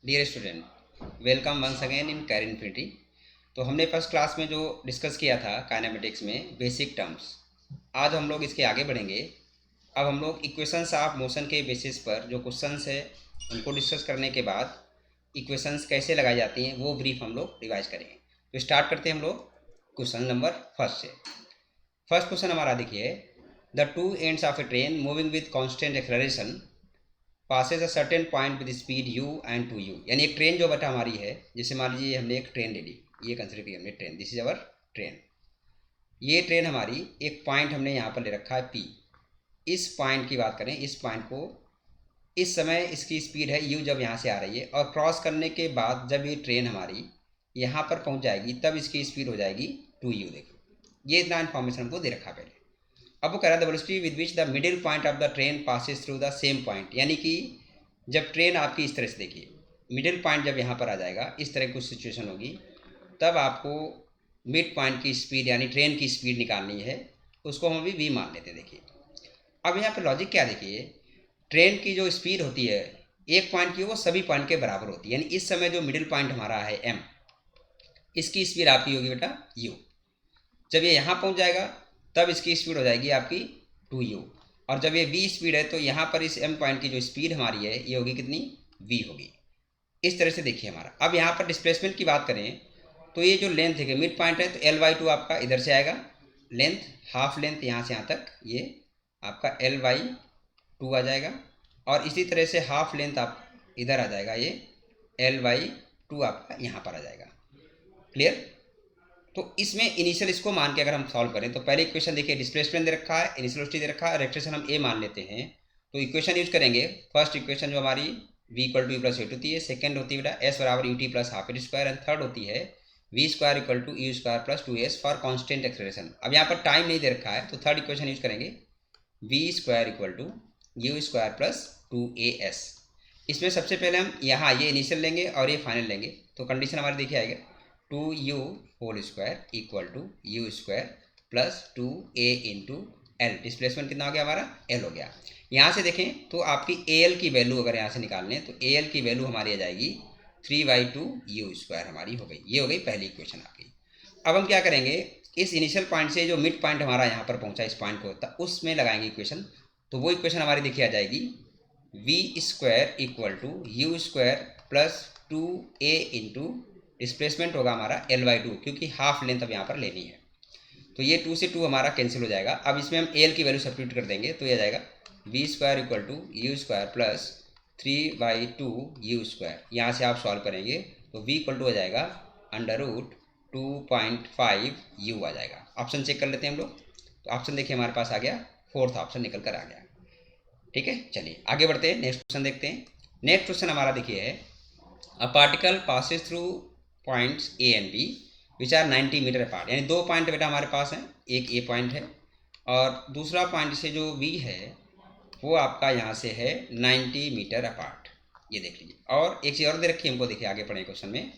Dear student, welcome once again in care infinity. तो हमने first class में जो डिस्कस किया था काइनेमेटिक्स में बेसिक टर्म्स, आज हम लोग इसके आगे बढ़ेंगे। अब हम लोग इक्वेशंस ऑफ मोशन के बेसिस पर जो क्वेश्चंस है उनको डिस्कस करने के बाद इक्वेशंस कैसे लगाई जाती हैं वो ब्रीफ हम लोग रिवाइज करेंगे। तो स्टार्ट करते हैं हम लोग क्वेश्चन नंबर फर्स्ट से। फर्स्ट क्वेश्चन हमारा देखिए, the two ends of a train moving with constant acceleration passes a certain point with speed u and two u। यानी एक ट्रेन जो बटा हमारी है, जैसे मान लीजिए हमने एक ट्रेन ले ली, ये कंसिडर किया हमने train, this is our train. ये ट्रेन हमारी एक पॉइंट हमने यहाँ पर ले रखा है p। इस पॉइंट की बात करें, इस पॉइंट को इस समय इसकी स्पीड है u जब यहाँ से आ रही है, और क्रॉस करने के बाद जब ये ट्रेन हमारी यहाँ पर पहुँच जाएगी तब इसकी स्पीड हो जाएगी 2u। देखो ये इतना इन्फॉर्मेशन हमको दे रखा पहले। अब वो कह रहा है the velocity with which the middle point of the train passes through the same point. यानी कि जब ट्रेन आपकी इस तरह से, देखिए मिडिल पॉइंट जब यहाँ पर आ जाएगा, इस तरह की कुछ सिचुएशन होगी, तब आपको मिड पॉइंट की स्पीड यानी ट्रेन की स्पीड निकालनी है। उसको हम अभी v मान लेते हैं। देखिए अब यहाँ पर लॉजिक क्या, देखिए ट्रेन की जो स्पीड होती है एक पॉइंट की, वो सभी पॉइंट के बराबर होती है। यानी इस समय जो मिडिल पॉइंट हमारा है m, इसकी स्पीड आपकी होगी बेटा u। जब ये यहाँ पहुँच जाएगा तब इसकी स्पीड हो जाएगी आपकी 2u, और जब ये v स्पीड है तो यहाँ पर इस m पॉइंट की जो स्पीड हमारी है ये होगी कितनी, v होगी। इस तरह से देखिए हमारा। अब यहाँ पर डिस्प्लेसमेंट की बात करें तो ये जो लेंथ है मिड पॉइंट है, तो l/2 आपका इधर से आएगा, लेंथ हाफ लेंथ यहाँ से यहाँ तक ये आपका l/2 आ जाएगा, और इसी तरह से हाफ लेंथ आप इधर आ जाएगा, ये l/2 आपका यहाँ पर आ जाएगा। क्लियर। तो इसमें इनिशियल इसको मान के अगर हम सॉल्व करें तो पहले इक्वेशन देखिए, डिस्प्लेसमेंट दे रखा है, इनिशियल वेलोसिटी दे रखा है, रेक्टेशन हम a मान लेते हैं। तो इक्वेशन यूज करेंगे। फर्स्ट इक्वेशन जो हमारी v = u + a होती है, सेकंड होती है बेटा s = ut + ½ square, and third होती है v² = u² + 2s for constant acceleration. अब यहाँ पर टाइम नहीं दे रखा है तो थर्ड इक्वेशन यूज करेंगे, v² = u² + 2as। इसमें सबसे पहले हम यहाँ ये इनिशियल लेंगे और ये फाइनल लेंगे। तो कंडीशन हमारी देखिए आएगा 2u² = u² + 2a × l। Displacement कितना हो गया हमारा, l हो गया। यहाँ से देखें तो आपकी al की वैल्यू अगर यहाँ से निकालने तो al की वैल्यू हमारी आ जाएगी 3/2u²। हमारी हो गई, ये हो गई पहली इक्वेशन आपकी। अब हम क्या करेंगे, इस इनिशियल पॉइंट से जो मिड पॉइंट हमारा यहाँ पर पहुँचा इस पॉइंट को, उसमें लगाएंगे इक्वेशन। तो वो इक्वेशन हमारी देखिए आ जाएगी v² = u² + 2a × डिस्प्लेसमेंट होगा हमारा l/2, क्योंकि हाफ लेंथ अब यहाँ पर लेनी है। तो ये 2 से 2 हमारा कैंसिल हो जाएगा। अब इसमें हम al की वैल्यू सब्स्टिट्यूट कर देंगे तो ये आ जाएगा v² = u² + 3/2u²। यहाँ से आप सॉल्व करेंगे तो v = हो जाएगा √2.5u आ जाएगा। ऑप्शन चेक कर लेते हैं हम लोग। तो ऑप्शन देखिए हमारे पास आ गया, फोर्थ ऑप्शन निकल कर आ गया। ठीक है, चलिए आगे बढ़ते हैं, नेक्स्ट क्वेश्चन देखते हैं। नेक्स्ट क्वेश्चन हमारा देखिए है, a particle passes through points A and B which are 90 metre apart. यानी दो पॉइंट बेटा हमारे पास हैं, एक ए पॉइंट है और दूसरा पॉइंट से जो बी है वो आपका यहाँ से है 90 मीटर अपार्ट। ये देख लीजिए। और एक चीज़ और दे रखी है हमको, देखिए आगे पढ़े क्वेश्चन में,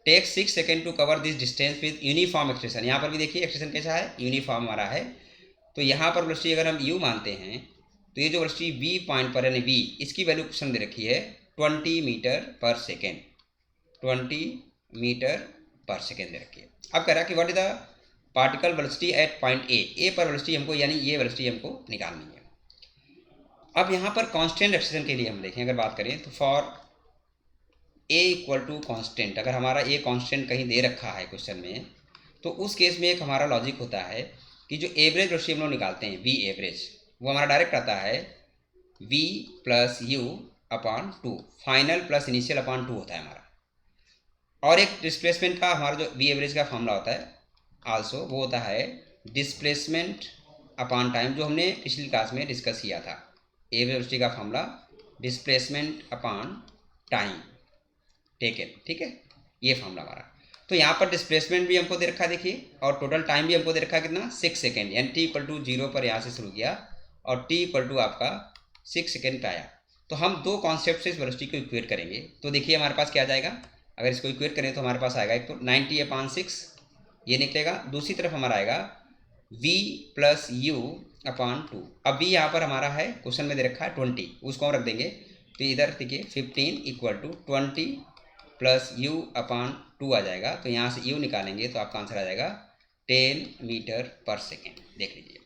take 6 second to cover this distance with uniform extension. यहाँ पर भी देखिए एक्सटेंशन कैसा है, यूनिफॉर्म हमारा है। तो यहाँ पर वेलोसिटी अगर हम u मानते हैं तो ये जो वेलोसिटी v पॉइंट पर यानी v, इसकी वैल्यू क्वेश्चन दे रखी है 20 metre per second, 20 metre per second दे रखी है। अब कह रहा है कि what is the particle velocity at point A पर वेलोसिटी हमको, यानी ये वेलोसिटी हमको निकालनी है। अब यहाँ पर कांस्टेंट एक्सटेंशन के लिए हम देखें, अगर बात करें तो फॉर a = कांस्टेंट, अगर हमारा a कांस्टेंट कहीं दे रखा है क्वेश्चन में, तो उस केस में एक हमारा लॉजिक होता है कि जो एवरेज वेलोसिटी हम लोग निकालते हैं v एवरेज, वो हमारा डायरेक्ट आता है v + u/2, final plus initial upon 2 होता है हमारा। और एक डिस्प्लेसमेंट का हमारा जो v एवरेज का फॉर्मूला होता है आल्सो, वो होता है डिस्प्लेसमेंट अपॉन टाइम, जो हमने पिछली क्लास में डिस्कस किया था। एवरेज वेलोसिटी का formula displacement upon time taken, ठीक है, ये फॉर्मूला हमारा। तो यहाँ पर डिस्प्लेसमेंट भी हमको दे रखा है देखिए, और टोटल टाइम भी हमको दे रखा है कितना, 6 सेकेंड। यानी t = 0 पर यहाँ से शुरू किया और t = आपका 6 सेकेंड पे आया। तो हम दो कॉन्सेप्ट से इस वेलोसिटी को इक्वेट करेंगे। तो देखिए हमारे पास क्या आ जाएगा, अगर इसको इक्वेट करें तो हमारे पास आएगा एक तो 90/6 ये निकलेगा, दूसरी तरफ हमारा आएगा v + u/2। अब v यहाँ पर हमारा है क्वेश्चन में दे रखा है 20, उसको हम रख देंगे। तो इधर देखिए 15 इक्वल टू 20 प्लस यू अपान 2 आ जाएगा। तो यहाँ से यू निकालेंगे तो आपका आंसर आ जाएगा 10 मीटर पर सेकेंड। देख लीजिए,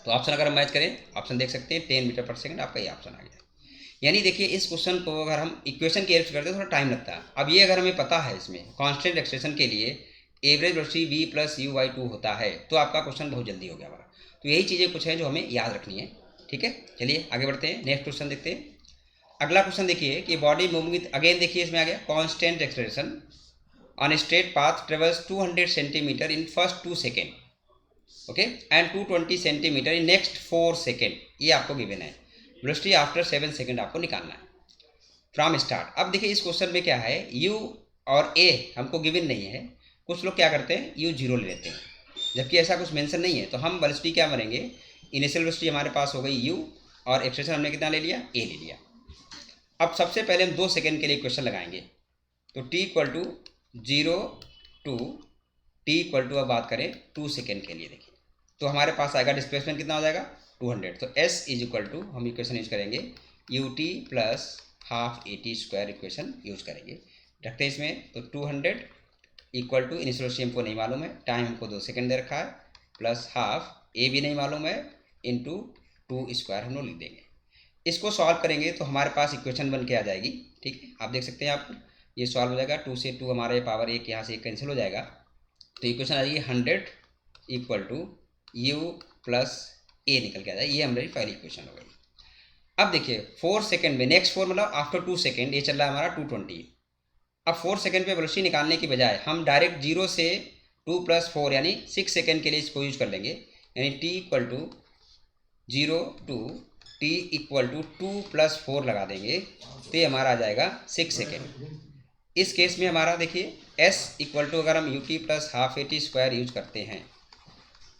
तो ऑप्शन अगर हम मैच करें, ऑप्शन देख सकते हैं 10 मीटर पर सेकेंड, आपका ये ऑप्शन आ गया। यानी देखिए इस क्वेश्चन को अगर हम इक्वेशन की हेल्प से करते हैं थोड़ा टाइम लगता है। अब ये अगर हमें पता है इसमें कांस्टेंट एक्सप्रेशन के लिए average velocity v plus you by 2 होता है, तो आपका क्वेश्चन बहुत जल्दी हो गया हमारा। तो यही चीज़ें कुछ हैं जो हमें याद रखनी है। ठीक है, चलिए आगे बढ़ते हैं, नेक्स्ट क्वेश्चन देखते हैं। अगला क्वेश्चन देखिए कि बॉडी मूविंग विथ, अगेन देखिए इसमें आ गया constant expression on straight path travels 200 centimetre in first 2 second, okay, and 220 centimetre in next 4 second. ये आपको गिवन है। वेलोसिटी आफ्टर 7 सेकेंड आपको निकालना है फ्रॉम स्टार्ट। अब देखिए इस क्वेश्चन में क्या है, u और a हमको गिवन नहीं है। कुछ लोग क्या करते हैं, u 0 ले लेते हैं, जबकि ऐसा कुछ मेंशन नहीं है। तो हम वेलोसिटी क्या मानेंगे, इनिशियल वेलोसिटी हमारे पास हो गई u और एक्सप्रेशन हमने कितना ले लिया, a ले लिया। अब सबसे पहले हम 2 सेकेंड के लिए इक्वेशन लगाएंगे। तो t equal to 0 to t equal to, अब बात करें 2 सेकेंड के लिए, देखिए तो हमारे पास आएगा डिस्प्लेसमेंट कितना हो जाएगा 200। तो s इज इक्वल टू, हम इक्वेशन यूज करेंगे ut plus half at square, equation use करेंगे। रखते हैं इसमें, तो 200 इक्वल टू इनिशियल वेलोसिटी हमको नहीं मालूम है, टाइम हमको 2 सेकेंड दे रखा है, प्लस हाफ a भी नहीं मालूम है, इंटू 2 स्क्वायर हम लोग लिख देंगे। इसको सॉल्व करेंगे तो हमारे पास इक्वेशन बन के आ जाएगी। ठीक है, आप देख सकते हैं, आप ये सॉल्व हो जाएगा, 2 से 2 हमारे पावर 1 यहाँ से 1 कैंसिल हो जाएगा। तो इक्वेशन आ जाएगी 100 इक्वल टू यू प्लस ए निकल के आ जाएगा। ये हमारी पहली इक्वेशन हो गई। अब देखिए 4 सेकेंड में, नेक्स्ट 4 मतलब आफ्टर 2 सेकेंड, ये चल रहा है हमारा 220। अब 4 सेकेंड पे वेलोसिटी निकालने की बजाय हम डायरेक्ट 0 से 2 प्लस 4 यानी 6 सेकेंड के लिए इसको यूज कर लेंगे। यानी t equal to 0 to t equal to 2 plus 4 लगा देंगे, तो ये हमारा आ जाएगा 6 सेकेंड। इस केस में हमारा देखिए s इक्वल टू, अगर हम ut plus half at square use करते हैं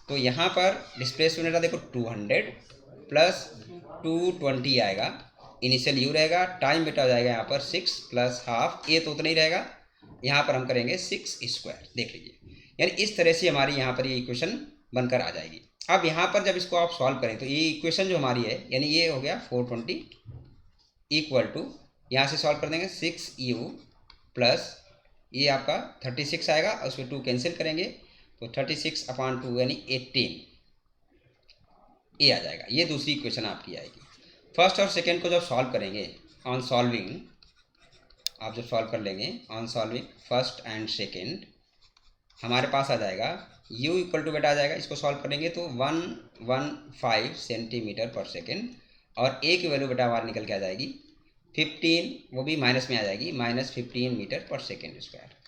तो यहाँ पर डिस्प्लेसमेंट देखो 200 प्लस 220 आएगा, इनिशियल u रहेगा, टाइम बेटा हो जाएगा यहाँ पर 6 प्लस हाफ, ए तो उतना ही रहेगा, यहाँ पर हम करेंगे 6 स्क्वायर। देख लीजिए, यानी इस तरह से हमारी यहाँ पर ये इक्वेशन बनकर आ जाएगी। अब यहाँ पर जब इसको आप सॉल्व करें तो ये इक्वेशन जो हमारी है, यानी ये हो गया 420 इक्वल टू, यहाँ से सॉल्व कर देंगे 6u प्लस ये आपका 36 आएगा, और उसमें 2 कैंसिल करेंगे तो 36 अपान 2 यानी 18 ये आ जाएगा। ये दूसरी इक्वेशन आपकी आएगी। फर्स्ट और सेकेंड को जब सॉल्व करेंगे, ऑन सॉल्विंग आप जब सॉल्व कर लेंगे, on solving first and second, हमारे पास आ जाएगा u इक्वल टू, बेटा आ जाएगा, इसको सॉल्व करेंगे तो 115 सेंटीमीटर पर सेकेंड, और a की वैल्यू बेटा हमारी निकल के आ जाएगी 15, वो भी माइनस में आ जाएगी, -15 मीटर पर सेकेंड स्क्वायर।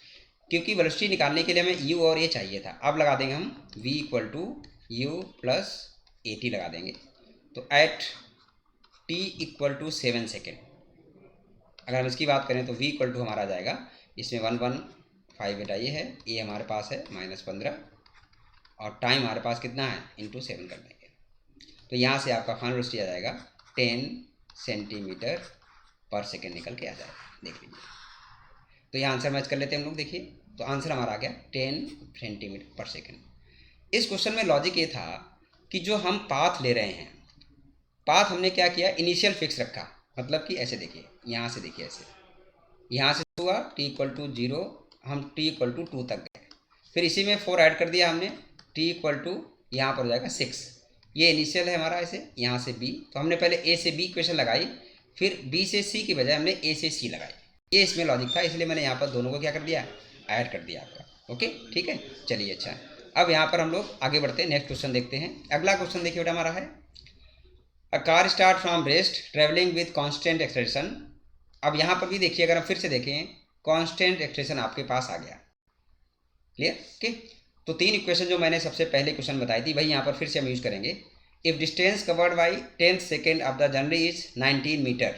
क्योंकि वेलोसिटी निकालने के लिए हमें u और a चाहिए था। अब लगा देंगे हम v equal to u plus at लगा देंगे, तो at t equal to 7 second, अगर हम इसकी बात करें तो v इक्वल टू हमारा आ जाएगा, इसमें 115 बेटा ये है, a हमारे पास है -15, और टाइम हमारे पास कितना है, इंटू 7 कर देंगे। तो यहाँ से आपका फाइनल वेलोसिटी आ जाएगा 10 सेंटीमीटर पर सेकेंड निकल के आ जाएगा। देख लीजिए, तो यहाँ आंसर मैच कर लेते हैं हम लोग। देखिए तो आंसर हमारा आ गया 10 सेंटीमीटर पर सेकेंड। इस क्वेश्चन में लॉजिक ये था कि जो हम पाथ ले रहे हैं, पाथ हमने क्या किया, इनिशियल फिक्स रखा, मतलब कि ऐसे देखिए, यहाँ से देखिए ऐसे, यहाँ से हुआ t इक्वल टू 0, हम t इक्वल टू 2 तक गए, फिर इसी में 4 ऐड कर दिया हमने, t इक्वल टू यहाँ पर हो जाएगा 6, ये इनिशियल है हमारा, ऐसे यहाँ से b, तो हमने पहले a से b इक्वेशन लगाई, फिर b से c की बजाय हमने a से c लगाई। ये इसमें लॉजिक था, इसलिए मैंने यहाँ पर दोनों को क्या कर दिया, ऐड कर दिया आपका। ओके ठीक है, चलिए अच्छा, अब यहाँ पर हम लोग आगे बढ़ते हैं, नेक्स्ट क्वेश्चन देखते हैं। अगला क्वेश्चन देखिए बेटा हमारा है, a car start from rest travelling with constant acceleration. अब यहाँ पर भी देखिए, अगर हम फिर से देखें, कांस्टेंट एक्सेलरेशन आपके पास आ गया, क्लियर। ओके, तो 3 इक्वेशन जो मैंने सबसे पहले क्वेश्चन बताई थी भाई, यहाँ पर फिर से हम यूज करेंगे। If distance covered by 10th second of the journey is 19 metre,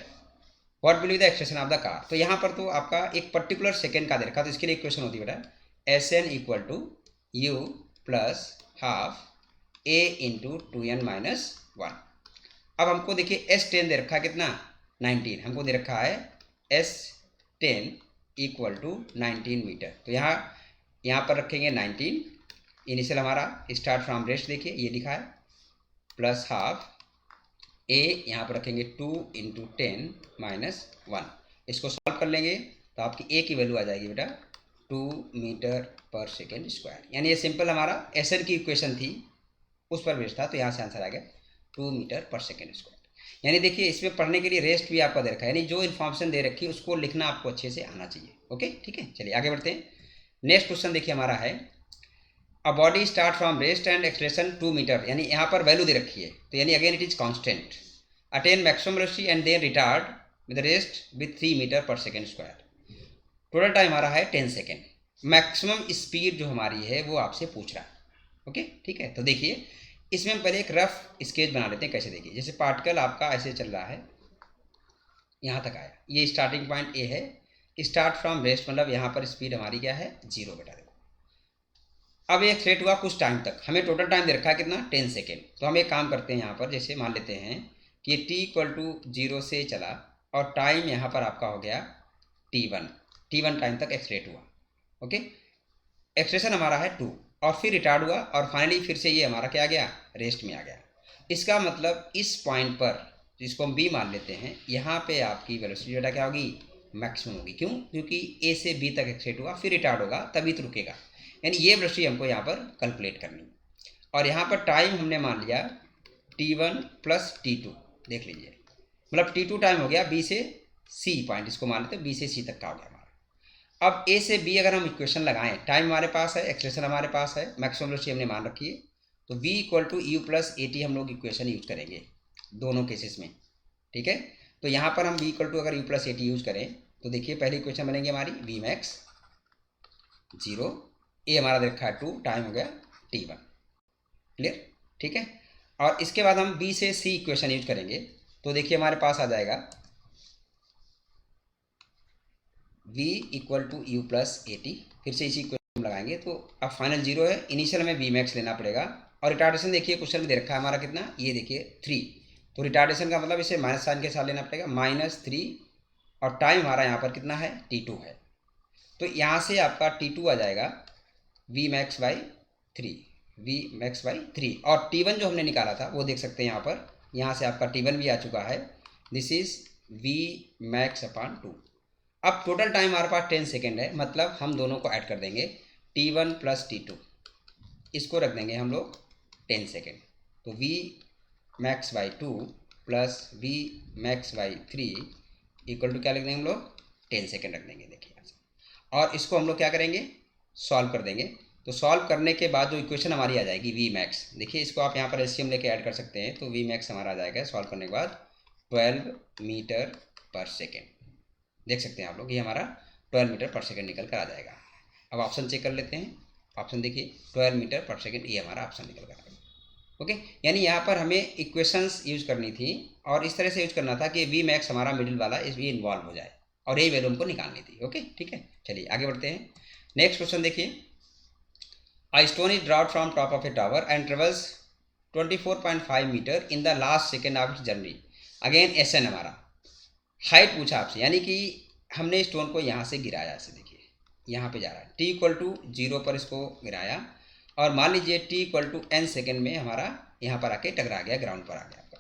what will be the expression of the car. तो यहाँ पर तो आपका एक पर्टिकुलर सेकेंड का दे रखा, तो इसके लिए इक्वेशन होती है बेटा SN equal to u plus half a into 2n minus 1। अब हमको देखिए S10 दे रखा है कितना, 19, हमको दे रखा है S10 इक्वल टू 19 मीटर। तो यहाँ पर रखेंगे 19, इनिशियल हमारा स्टार्ट फ्रॉम रेस्ट देखिए ये लिखा है, प्लस हाफ ए यहाँ पर रखेंगे 2 इंटू 10 माइनस 1। इसको सॉल्व कर लेंगे तो आपकी ए की वैल्यू आ जाएगी बेटा 2 मीटर पर सेकेंड स्क्वायर। यानी ये सिंपल हमारा एसएन की इक्वेशन थी, उस पर बेस्ड था, तो यहाँ से आंसर आ गया 2 मीटर पर सेकेंड स्क्वायर। यानी देखिए इसमें पढ़ने के लिए रेस्ट भी आपका दे रखा है, यानी जो इन्फॉर्मेशन दे रखी है उसको लिखना आपको अच्छे से आना चाहिए। ओके ठीक है, चलिए आगे बढ़ते हैं। नेक्स्ट क्वेश्चन देखिए हमारा है a body start from rest and acceleration 2 metre, यानी यहाँ पर वैल्यू दे रखी है, तो यानी again it is constant, attain maximum velocity and then retard with rest with 3 metre per second square. Total time आ रहा है 10 सेकेंड। मैक्सिमम स्पीड जो हमारी है वो आपसे पूछ रहा है। ओके ठीक है, तो देखिए इसमें हम पहले एक रफ स्केच बना लेते हैं। कैसे देखिए, जैसे पार्टिकल आपका ऐसे चल रहा है, यहाँ तक आया, ये स्टार्टिंग पॉइंट ए है, स्टार्ट फ्रॉम रेस्ट मतलब यहाँ पर स्पीड हमारी क्या है 0 बेटा। देखो अब ये एक्सलेट हुआ कुछ टाइम तक, हमें टोटल टाइम दे रखा है कितना 10 सेकेंड। तो हम एक काम करते हैं यहाँ पर, जैसे मान लेते हैं कि t इक्वल टू 0 से चला और टाइम यहाँ पर आपका हो गया t1 टाइम तक एक्सलेट हुआ। ओके, एक्सलेशन हमारा है 2 और फिर रिटार्ड हुआ और फाइनली फिर से ये हमारा क्या आ गया रेस्ट में आ गया। इसका मतलब इस पॉइंट पर जिसको हम बी मान लेते हैं, यहाँ पे आपकी वेलोसिटी बेटा क्या होगी मैक्सिमम होगी। क्यों? क्योंकि ए से बी तक एक्सलेट हुआ फिर रिटार्ड होगा तभी तो रुकेगा, यानी ये वेलोसिटी हमको यहाँ पर कैलकुलेट करनी। और यहाँ पर टाइम हमने मान लिया t1 प्लस t2, देख लीजिए मतलब t2 टाइम हो गया बी से सी पॉइंट, इसको मान लेते हैं बी से सी तक का हो गया हमारा। अब ए से बी अगर हम इक्वेशन लगाएं, टाइम हमारे पास है, एक्सलेशन हमारे पास है, मैक्सिमम वेलोसिटी हमने मान रखी है, तो v equal to u plus a t हम लोग इक्वेशन यूज करेंगे दोनों केसेस में। ठीक है, तो यहाँ पर हम v इक्वल टू अगर you plus a T use करें तो देखिए पहली इक्वेशन बनेगी हमारी v मैक्स 0, ए हमारा दे रखा है 2, टाइम हो गया t1। क्लियर? ठीक है, और इसके बाद हम b से c इक्वेशन यूज करेंगे तो देखिए हमारे पास आ जाएगा v equal to u plus a t, फिर से इसी इक्वेशन लगाएंगे तो अब फाइनल 0 है, इनिशियल में v मैक्स लेना पड़ेगा। और रिटार्डेशन देखिए क्वेश्चन में दे रखा है हमारा कितना, ये देखिए 3, तो रिटार्डेशन का मतलब इसे माइनस साइन के साथ लेना पड़ेगा -3, और टाइम हमारा यहाँ पर कितना है t2 है, तो यहाँ से आपका t2 आ जाएगा v max by 3, v max by 3। और t1 जो हमने निकाला था वो देख सकते हैं यहाँ पर, यहाँ से आपका t1 भी आ चुका है, this is v max upon 2। अब टोटल टाइम हमारे पास 10 सेकेंड है, मतलब हम दोनों को ऐड कर देंगे t1 प्लस t2, इसको रख देंगे हम लोग 10 सेकेंड, तो v max by 2 plus v max by 3 equal to क्या लिख देंगे हम लोग 10 सेकेंड रख देंगे। देखिए यहाँ से, और इसको हम लोग क्या करेंगे सॉल्व कर देंगे। तो सॉल्व करने के बाद जो इक्वेशन हमारी आ जाएगी v मैक्स, देखिए इसको आप यहाँ पर एलसीएम लेके ऐड कर सकते हैं, तो v मैक्स हमारा आ जाएगा सॉल्व करने के बाद 12 मीटर पर सेकेंड। देख सकते हैं आप लोग, ये हमारा 12 मीटर पर सेकेंड निकल कर आ जाएगा। अब ऑप्शन चेक कर लेते हैं, ऑप्शन देखिए 12 मीटर पर सेकेंड, ये हमारा ऑप्शन निकल कर आ गया। ओके, यानी यहाँ पर हमें इक्वेशंस यूज करनी थी और इस तरह से यूज करना था कि वी मैक्स हमारा मिडिल वाला इस भी इन्वॉल्व हो जाए और यही वैल्यू हमको निकालनी थी। ओके ठीक है, चलिए आगे बढ़ते हैं। नेक्स्ट क्वेश्चन देखिए, a stone is dropped from top of a tower and travels 24.5 metre in the last second of its journey. Again S N हमारा हाइट पूछा आपसे, यानी कि हमने स्टोन को यहाँ से गिराया, ऐसे देखिए यहाँ पे जा रहा है, t इक्वल टू 0 पर इसको गिराया और मान लीजिए t equal to n second में हमारा यहाँ पर आके टकरा गया, ग्राउंड पर आ गया आपका।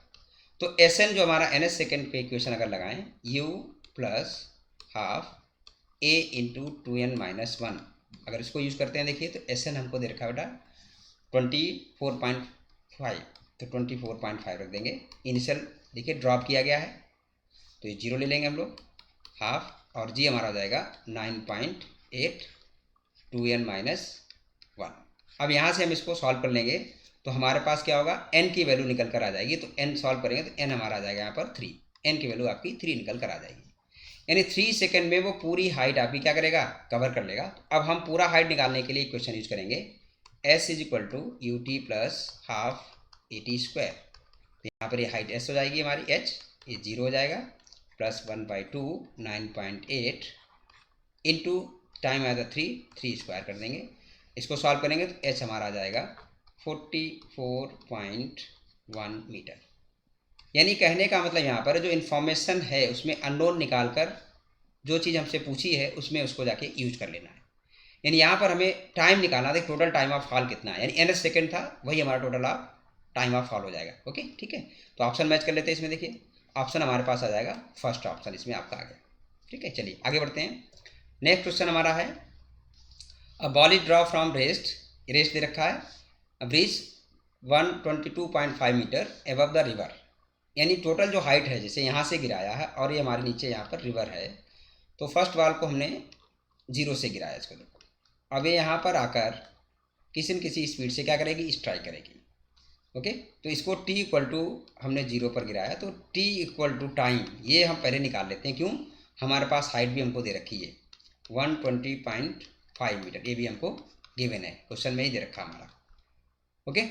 तो एस एन जो हमारा एन एस सेकेंड पे इक्वेशन अगर लगाएं, u plus half a into 2n minus 1, अगर इसको यूज़ करते हैं देखिए तो एस एन हमको दे रखा है बेटा 24.5, तो 24.5 रख देंगे। इनिशियल देखिए ड्रॉप किया गया है तो ये 0 ले लेंगे हम लोग हाफ, और जी हमारा हो जाएगा 9.8 2n माइनस 1। अब यहाँ से हम इसको सॉल्व कर लेंगे तो हमारे पास क्या होगा n की वैल्यू निकल कर आ जाएगी, तो n सॉल्व करेंगे तो n हमारा आ जाएगा यहाँ पर 3, n की वैल्यू आपकी 3 निकल कर आ जाएगी, यानी 3 सेकेंड में वो पूरी हाइट आपकी क्या करेगा कवर कर लेगा। अब हम पूरा हाइट निकालने के लिए इक्वेशन यूज करेंगे s is equal to u t plus half a t square, तो यहाँ पर ये हाइट s हो जाएगी हमारी h, ये 0 हो जाएगा प्लस 1/2 9.8 इंटू टाइम आएगा 3 स्क्वायर कर देंगे, इसको सॉल्व करेंगे तो h हमारा आ जाएगा 44.1 मीटर। यानी कहने का मतलब यहाँ पर जो इन्फॉर्मेशन है उसमें अननोन निकाल कर जो चीज़ हमसे पूछी है उसमें उसको जाके यूज कर लेना है। यानी यहाँ पर हमें टाइम निकालना था, टोटल टाइम ऑफ फॉल कितना है, यानी एन सेकेंड था वही हमारा total of time of fall हो जाएगा। ओके ठीक है, तो ऑप्शन मैच कर लेते हैं इसमें। देखिए ऑप्शन हमारे पास आ जाएगा फर्स्ट ऑप्शन, इसमें आपका आ गया। ठीक है, चलिए आगे बढ़ते हैं। नेक्स्ट क्वेश्चन हमारा है a ball is draw from rest, rest दे रखा है bridge 122.5 metre above the river, यानी टोटल जो हाइट है जैसे यहाँ से गिराया है और ये हमारे नीचे यहाँ पर रिवर है, तो फर्स्ट बॉल को हमने 0 से गिराया इसको। देखो अब ये यहाँ पर आकर किसी न किसी स्पीड से क्या करेगी, स्ट्राइक करेगी। ओके, तो इसको t इक्वल टू हमने 0 पर गिराया, तो t इक्वल टू टाइम ये हम पहले निकाल लेते हैं। क्यों, हमारे पास हाइट भी हमको दे रखी है 120.5 मीटर, ये भी हमको गिवन है, क्वेश्चन में ही दे रखा हमारा। ओके,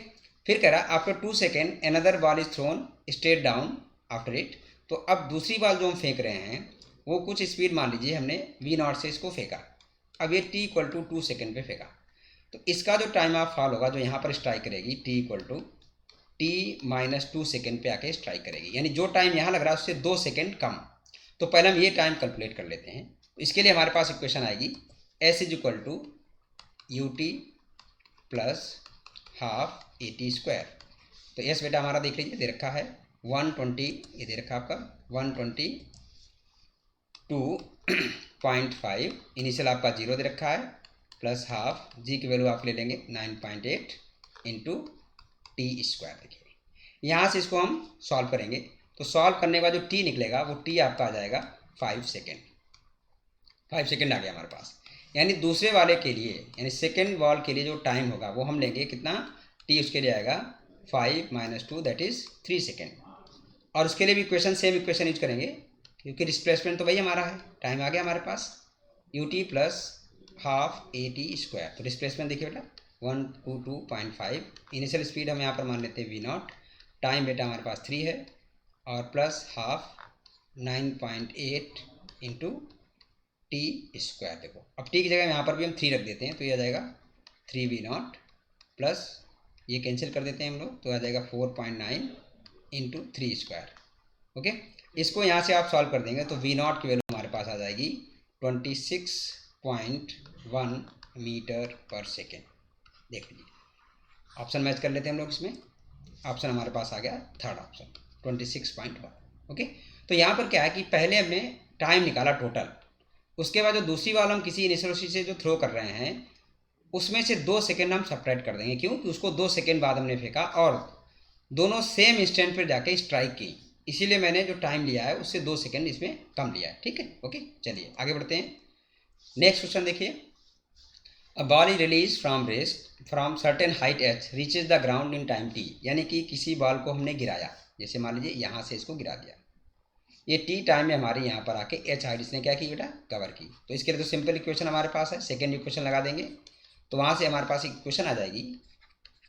फिर कह रहा after 2 second another ball is throne straight down after it, तो अब दूसरी बॉल जो हम फेंक रहे हैं वो कुछ स्पीड मान लीजिए हमने v0 से इसको फेंका। अब ये t इक्वल टू 2 सेकेंड पे फेंका, तो इसका जो टाइम ऑफ फॉल होगा जो यहाँ पर स्ट्राइक करेगी t equal to t-2 second पे आके स्ट्राइक करेगी, यानी जो टाइम यहाँ लग रहा है उससे 2 सेकेंड कम। तो पहले हम ये टाइम कैलकुलेट कर लेते हैं। इसके लिए हमारे पास इक्वेशन आएगी s is equal to u t plus half a t square. तो s बेटा हमारा देख लीजिए दे रखा है 120, ये दे रखा आपका 122.5, इनिशियल आपका 0 दे रखा है, प्लस हाफ जी की वैल्यू आप ले लेंगे 9.8 इंटू टी स्क्वायर। देखिए यहाँ से इसको हम सॉल्व करेंगे, तो सॉल्व करने का जो टी निकलेगा वो टी आपका आ जाएगा 5 सेकेंड। 5 सेकेंड आ गया हमारे पास, यानी दूसरे वाले के लिए यानी सेकेंड बॉल के लिए जो टाइम होगा वो हम लेंगे कितना, टी उसके लिए आएगा 5 - 2 दैट इज़ 3 सेकेंड। और उसके लिए भी इक्वेशन सेम इक्वेशन यूज करेंगे क्योंकि डिस्प्लेसमेंट तो वही हमारा है, टाइम आ गया हमारे पास u t plus half a t square. तो डिस्प्लेसमेंट देखिए बेटा 122.5, इनिशियल स्पीड हम यहाँ पर मान लेते हैं v0, टाइम बेटा हमारे पास 3 है, और plus half 9.8 into T square. देखो अब टी की जगह यहाँ पर भी हम 3 रख देते हैं, तो ये आ जाएगा 3v0 प्लस ये कैंसिल कर देते हैं हम लोग, तो आ जाएगा 4.9 इंटू 3 स्क्वायर। ओके, इसको यहाँ से आप सॉल्व कर देंगे तो v0 की वैल्यू हमारे पास आ जाएगी 26.1 मीटर पर सेकेंड। देख लीजिए ऑप्शन मैच कर लेते हैं हम लोग इसमें। ऑप्शन हमारे पास आ गया थर्ड ऑप्शन 26.1। ओके, तो यहाँ पर क्या है कि पहले हमने टाइम निकाला टोटल, उसके बाद जो दूसरी वाला हम किसी इनिशियल से जो थ्रो कर रहे हैं उसमें से 2 सेकेंड हम सब्ट्रैक्ट कर देंगे, क्योंकि उसको 2 सेकेंड बाद हमने फेंका और दोनों सेम इंस्टेंट पर जाके स्ट्राइक की, इसीलिए मैंने जो टाइम लिया है उससे 2 सेकेंड इसमें कम लिया है। ठीक है, ओके चलिए आगे बढ़ते हैं। नेक्स्ट क्वेश्चन देखिए अ ball is release from rest from certain height h reaches the ground in time t, यानी कि किसी बॉल को हमने गिराया, जैसे मान लीजिए यहाँ से इसको गिरा दिया, ये t टाइम में हमारे यहाँ पर आके h हाइट इसने क्या की बेटा, कवर की। तो इसके लिए तो सिंपल इक्वेशन हमारे पास है, सेकेंड इक्वेशन लगा देंगे, तो वहाँ से हमारे पास इक्वेशन आ जाएगी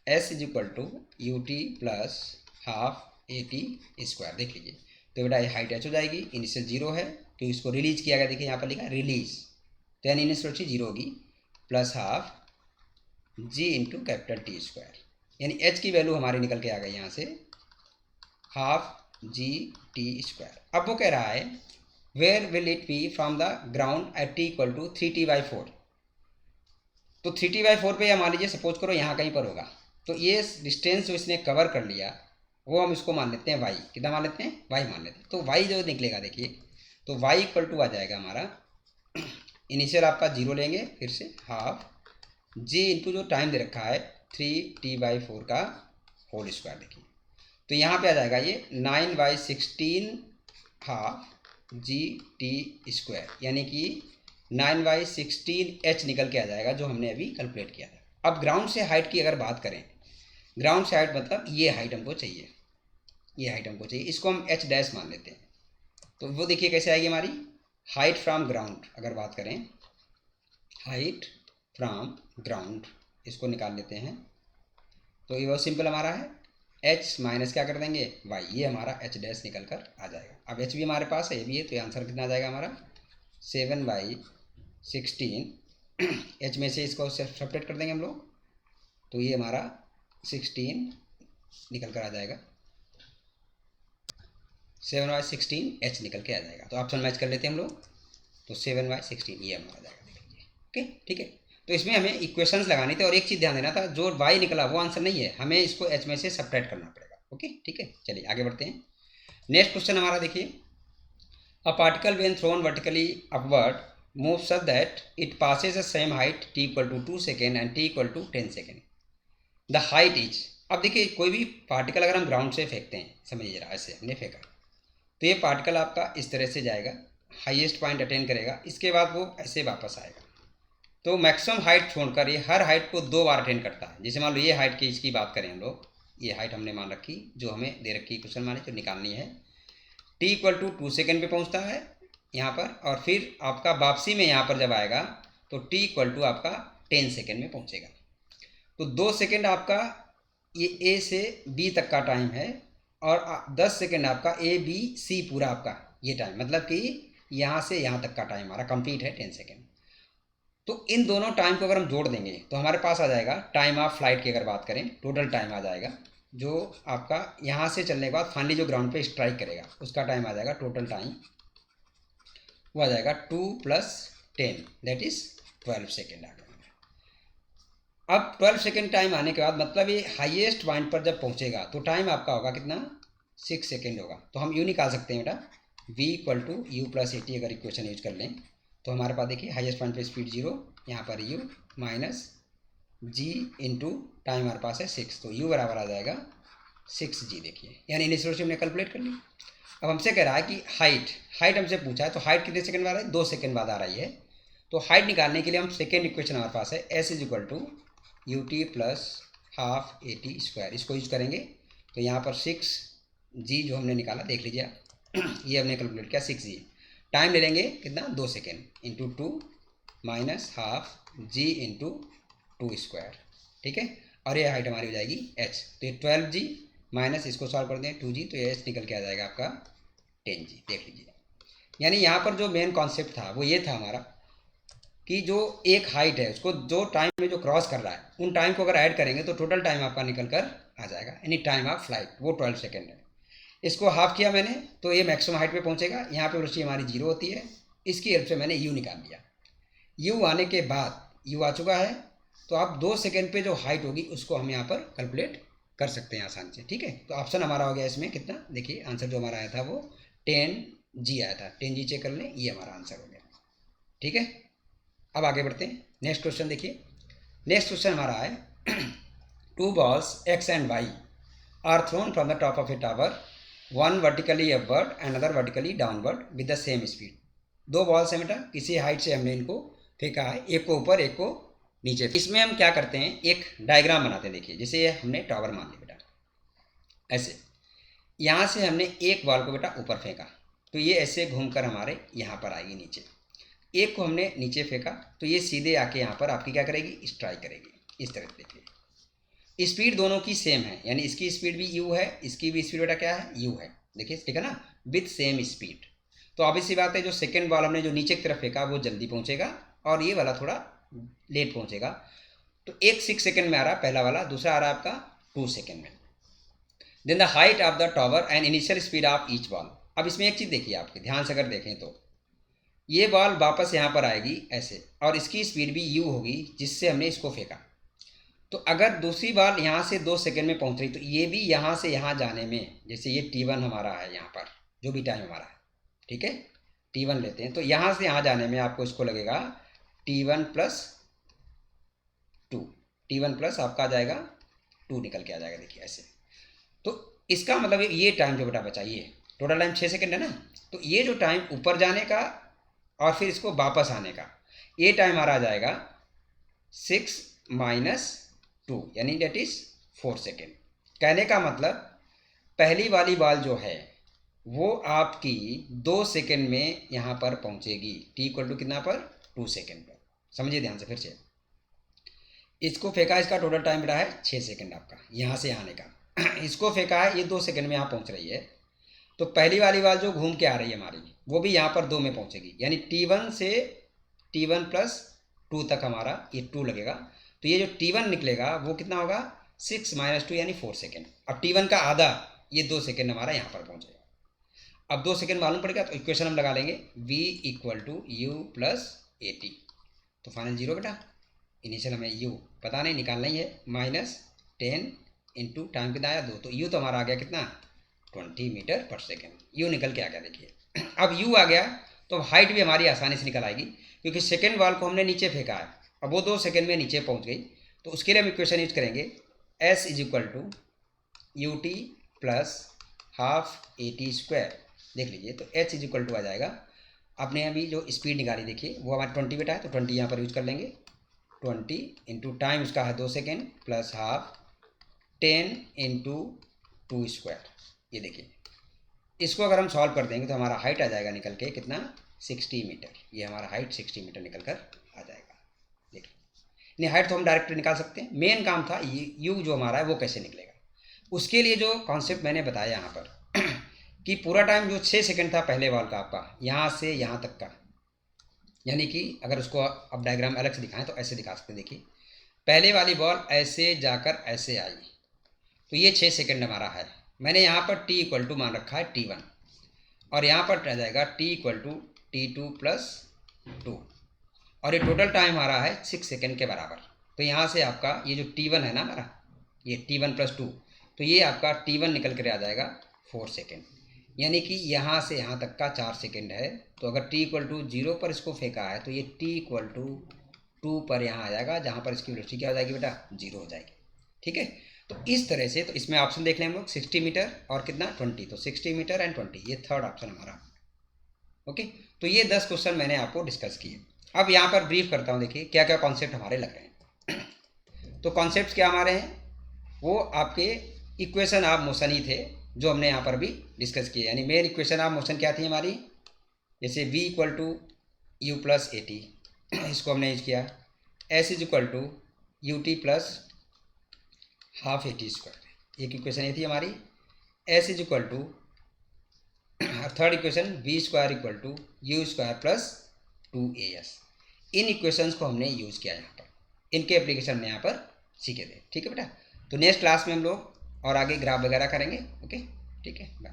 s is equal to u t plus half a t square. देख लीजिए तो बेटा ये हाइट h हो जाएगी, इनिशियल 0 है क्योंकि इसको रिलीज किया गया, देखिए यहाँ पर लिखा रिलीज, तो यानी इनिशियल 0 होगी, प्लस हाफ जी इंटू कैपिटल टी स्क्वायर, यानी h की वैल्यू हमारी निकल के आ गई यहाँ से हाफ जी टी स्क्वायर। अब वो कह रहा है where will it be from the ground at t equal to 3t/4, तो 3t/4 पे या मान लीजिए सपोज करो यहाँ कहीं पर होगा, तो ये डिस्टेंस जो इसने कवर कर लिया वो हम इसको मान लेते हैं y, कितना मान लेते हैं, y मान लेते हैं। तो y जो निकलेगा देखिए, तो y इक्वल टू आ जाएगा हमारा इनिशियल आपका 0 लेंगे, फिर से हाफ जी इंटू जो टाइम दे रखा है 3t/4 का होल स्क्वायर। देखिए तो यहाँ पे आ जाएगा ये 9/16 हाफ जी टी स्क्वायर, यानी कि 9/16 h निकल के आ जाएगा जो हमने अभी कैलकुलेट किया था। अब ग्राउंड से हाइट की अगर बात करें, ग्राउंड से हाइट मतलब ये हाइट हमको चाहिए, ये हाइट हमको चाहिए, इसको हम h डैश मान लेते हैं। तो वो देखिए कैसे आएगी हमारी हाइट फ्रॉम ग्राउंड, अगर बात करें हाइट फ्रॉम ग्राउंड, इसको निकाल लेते हैं, तो ये बहुत सिंपल हमारा है h माइनस क्या कर देंगे y, ये हमारा h डैश निकल कर आ जाएगा। अब h भी हमारे पास है, ये भी है, तो ये आंसर कितना आ जाएगा हमारा 7/16, h में से इसको सब्ट्रैक्ट कर देंगे हम लोग, तो ये हमारा 16 निकल कर आ जाएगा, 7/16 h निकल के आ जाएगा। तो ऑप्शन मैच कर लेते हैं हम लोग, तो 7/16 ये हमारा आ जाएगा। देख लीजिए ओके ठीक है। तो इसमें हमें इक्वेशंस लगानी थी और एक चीज़ ध्यान देना था, जो y निकला वो आंसर नहीं है, हमें इसको h में से सब्ट्रैक्ट करना पड़ेगा। ओके ठीक है, चलिए आगे बढ़ते हैं। नेक्स्ट क्वेश्चन हमारा देखिए, a particle when thrown vertically upward move such that it passes the same height t equal to 2 second and t equal to 10 second, the height is. अब देखिए कोई भी पार्टिकल अगर हम ग्राउंड से फेंकते हैं, समझिए जरा, ऐसे हमने फेंका तो ये पार्टिकल आपका इस तरह से जाएगा, हाईएस्ट पॉइंट अटेन करेगा, इसके बाद वो ऐसे वापस आएगा। तो मैक्सिमम हाइट छोड़कर ये हर हाइट को 2 बार अटेन करता है। जैसे मान लो ये हाइट की इसकी बात करें हम लोग, ये हाइट हमने मान रखी जो हमें दे रखी क्वेश्चन माने जो निकालनी है, t इक्वल टू 2 सेकेंड पे पहुंचता है यहाँ पर, और फिर आपका वापसी में यहाँ पर जब आएगा तो t इक्वल टू आपका 10 सेकेंड में पहुंचेगा। तो 2 सेकेंड आपका ये a से b तक का टाइम है, और 10 सेकेंड आपका a b c पूरा आपका ये टाइम, मतलब कि यहाँ से यहाँ तक का टाइम हमारा कंप्लीट है 10 सेकेंड। तो इन दोनों टाइम को अगर हम जोड़ देंगे तो हमारे पास आ जाएगा टाइम ऑफ फ्लाइट की अगर बात करें, टोटल टाइम आ जाएगा जो आपका यहाँ से चलने के बाद फाइनली जो ग्राउंड पे स्ट्राइक करेगा उसका टाइम आ जाएगा, टोटल टाइम वो आ जाएगा 2 + 10 दैट इज 12 सेकेंड आ गया। अब 12 सेकेंड टाइम आने के बाद मतलब ये हाईएस्ट पॉइंट पर जब पहुँचेगा तो टाइम आपका होगा कितना, 6 सेकेंड होगा। तो हम यूँ निकाल सकते हैं बेटा, v equal to u plus a t अगर इक्वेशन यूज कर लें तो हमारे पास देखिए हाईएस्ट पॉइंट पे स्पीड 0, यहाँ पर u minus g into time हमारे पास है 6, तो u बराबर आ जाएगा 6g। देखिए यानी इनिशियल वेलोसिटी हमने कैलकुलेट कर ली। अब हमसे कह रहा है कि हाइट हमसे पूछा है, तो हाइट कितने सेकंड बाद आ रही है, 2 सेकंड बाद आ रही है। तो हाइट निकालने के लिए हम सेकेंड इक्वेशन हमारे पास है s is equal to u t plus half a t square, इसको यूज करेंगे तो यहाँ पर 6g जो हमने निकाला देख लीजिए आप ये हमने कैलकुलेट किया 6g। टाइम ले लेंगे कितना, 2 second into 2 minus half g into 2 square, ठीक है। और ये हाइट हमारी हो जाएगी h, तो ये 12g माइनस इसको सॉल्व कर दें 2g, तो ये h निकल के आ जाएगा आपका 10g। देख लीजिए, यानी यहाँ पर जो मेन कॉन्सेप्ट था वो ये था हमारा कि जो एक हाइट है उसको जो टाइम में जो क्रॉस कर रहा है उन टाइम को अगर ऐड करेंगे तो टोटल टाइम आपका निकल कर आ जाएगा, यानी टाइम ऑफ फ्लाइट वो 12 सेकेंड है। इसको हाफ किया मैंने तो ये मैक्सिमम हाइट पे पहुंचेगा, यहाँ पे वेलोसिटी हमारी 0 होती है, इसकी हेल्प से मैंने u निकाल लिया। u आने के बाद u आ चुका है, तो आप 2 सेकेंड पे जो हाइट होगी उसको हम यहाँ पर कैलकुलेट कर सकते हैं आसान से, ठीक है। तो ऑप्शन हमारा हो गया इसमें कितना, देखिए आंसर जो हमारा आया था वो 10g आया था, 10g चेक कर लें, ये हमारा आंसर हो गया, ठीक है। अब आगे बढ़ते हैं, नेक्स्ट क्वेश्चन देखिए। नेक्स्ट क्वेश्चन हमारा है 2 balls x and y are thrown from the top of a tower, one vertically upward and another vertically downward with the same speed। 2 balls हैं बेटा, किसी हाइट से हमने इनको फेंका है, एक को ऊपर एक को नीचे। इसमें हम क्या करते हैं, एक डायग्राम बनाते हैं। देखिए जैसे ये हमने टावर मान लिया बेटा, ऐसे यहाँ से हमने एक बॉल को बेटा ऊपर फेंका तो ये ऐसे घूमकर हमारे यहाँ पर आएगी नीचे, एक को हमने नीचे फेंका तो ये सीधे आके यहाँ पर आपकी क्या करेगी, स्ट्राइक करेगी, इस तरह से। देखिए स्पीड दोनों की सेम है, यानी इसकी स्पीड भी u है, इसकी भी स्पीड बेटा क्या है, u है। देखिए ठीक है ना, विथ सेम स्पीड। तो अब इसी बात है, जो सेकंड बॉल हमने जो नीचे की तरफ फेंका वो जल्दी पहुंचेगा और ये वाला थोड़ा लेट पहुंचेगा। तो एक 6 सेकंड में आ रहा पहला वाला, दूसरा आ रहा आपका 2 सेकंड में। Then the height of the tower and initial speed of each ball. अब इसमें एक चीज़ देखिए, आपके ध्यान से अगर देखें तो ये बॉल वापस यहाँ पर आएगी ऐसे, और इसकी स्पीड भी u होगी जिससे हमने इसको फेंका। तो अगर दूसरी बार यहाँ से 2 सेकेंड में पहुँच रही तो ये भी यहाँ से यहाँ जाने में, जैसे ये t1 हमारा है यहाँ पर जो भी टाइम हमारा है, ठीक है, t1 लेते हैं, तो यहाँ से यहाँ जाने में आपको इसको लगेगा t1 + 2, t1 प्लस आपका आ जाएगा 2 निकल के आ जाएगा, देखिए ऐसे। तो इसका मतलब ये टाइम जो बेटा बचा, ये टोटल टाइम 6 सेकेंड है ना, तो ये जो टाइम ऊपर जाने का और फिर इसको वापस आने का, ये टाइम हमारा आ जाएगा 6 - 2 यानी डेट इज 4 सेकेंड। कहने का मतलब पहली वाली बॉल जो है वो आपकी 2 सेकेंड में यहाँ पर पहुँचेगी, t = कितना पर 2 सेकेंड पर। समझिए ध्यान से फिर से, इसको फेंका, इसका टोटल टाइम बेटा है 6 सेकेंड आपका यहाँ से आने का इसको फेंका है, ये 2 सेकेंड में यहाँ पहुँच रही है। तो पहली वाली बॉल जो घूम के आ रही है हमारी वो भी यहाँ पर 2 में पहुँचेगी, यानी t1 से t1 + 2 तक हमारा ये 2 लगेगा। तो ये जो t1 निकलेगा वो कितना होगा, 6 - 2 यानी 4 सेकेंड। अब t1 का आधा, ये 2 सेकेंड हमारा यहाँ पर पहुँचेगा। अब 2 सेकेंड मालूम पड़ेगा तो इक्वेशन हम लगा लेंगे v = u + at, तो फाइनल 0 बेटा। इनिशियल हमें यू पता नहीं, निकालना ही है, -10 इंटू टाइम कितना आया 2, तो यू तो हमारा आ गया कितना 20 मीटर पर सेकेंड, यू निकल के आ गया। देखिए अब यू आ गया तो हाइट भी हमारी आसानी से निकल आएगी, क्योंकि सेकेंड बॉल को हमने नीचे फेंका है, अब वो 2 सेकेंड में नीचे पहुंच गई, तो उसके लिए हम इक्वेशन यूज करेंगे S is equal to u t plus half a t square. देख लीजिए, तो H इज इक्वल टू आ जाएगा, आपने अभी जो स्पीड निकाली देखिए वो हमारा 20 बेटा है, तो 20 यहाँ पर यूज कर लेंगे, 20 इंटू टाइम उसका है 2 second plus half 10 into 2 square. ये देखिए, इसको अगर हम सॉल्व कर देंगे तो हमारा हाइट आ जाएगा निकल के कितना 60 मीटर, ये हमारा हाइट 60 मीटर निकल कर आ जाएगा। देखिए, नहीं हाइट तो हम डायरेक्ट निकाल सकते हैं, मेन काम था यू जो हमारा है वो कैसे निकलेगा। उसके लिए जो कॉन्सेप्ट मैंने बताया यहाँ पर कि पूरा टाइम जो 6 सेकंड था पहले बॉल का आपका यहाँ से यहाँ तक का, यानी कि अगर उसको अब डायग्राम अलग से दिखाएं तो ऐसे दिखा सकते हैं। देखिए, पहले वाली बॉल ऐसे जाकर ऐसे आई, तो ये 6 सेकंड हमारा है। मैंने यहाँ पर t इक्वल टू मान रखा है t1, और यहाँ पर आ जाएगा t equal to t2 plus 2, और ये टोटल टाइम हमारा है 6 सेकंड के बराबर। तो यहाँ से आपका ये जो t1 है ना हमारा, ये t1 प्लस 2, तो ये आपका t1 निकल कर आ जाएगा 4 सेकेंड, यानी कि यहाँ से यहाँ तक का 4 सेकेंड है। तो अगर t इक्वल टू 0 पर इसको फेंका है तो ये t इक्वल टू 2 पर यहाँ आ जाएगा, जहाँ पर इसकी वेलोसिटी क्या हो जाएगी बेटा 0 हो जाएगी। ठीक है, तो इस तरह से, तो इसमें ऑप्शन देख लें हम लोग 60 मीटर और कितना 20, तो 60 मीटर एंड 20, ये थर्ड ऑप्शन हमारा। ओके, तो ये 10 क्वेश्चन मैंने आपको डिस्कस किए। अब यहाँ पर ब्रीफ करता हूँ, देखिए क्या क्या कॉन्सेप्ट हमारे लग रहे हैं। तो कॉन्सेप्ट क्या हमारे हैं, वो आपके इक्वेशन ऑफ मोशन ही थे जो हमने यहाँ पर भी डिस्कस किए। यानी मेन इक्वेशन ऑफ मोशन क्या थी हमारी, जैसे v equal to u plus a t, इसको हमने यूज किया। s is equal to u t plus half a t square, एक इक्वेशन ये थी हमारी। s is equal to third equation v square equal to u square plus 2as। इन equations को हमने यूज़ किया यहाँ पर, इनके एप्लीकेशन हमने यहाँ पर सीखे थे। ठीक है बेटा, तो नेक्स्ट क्लास में हम लोग और आगे ग्राफ वगैरह करेंगे। ओके, ठीक है, बाय।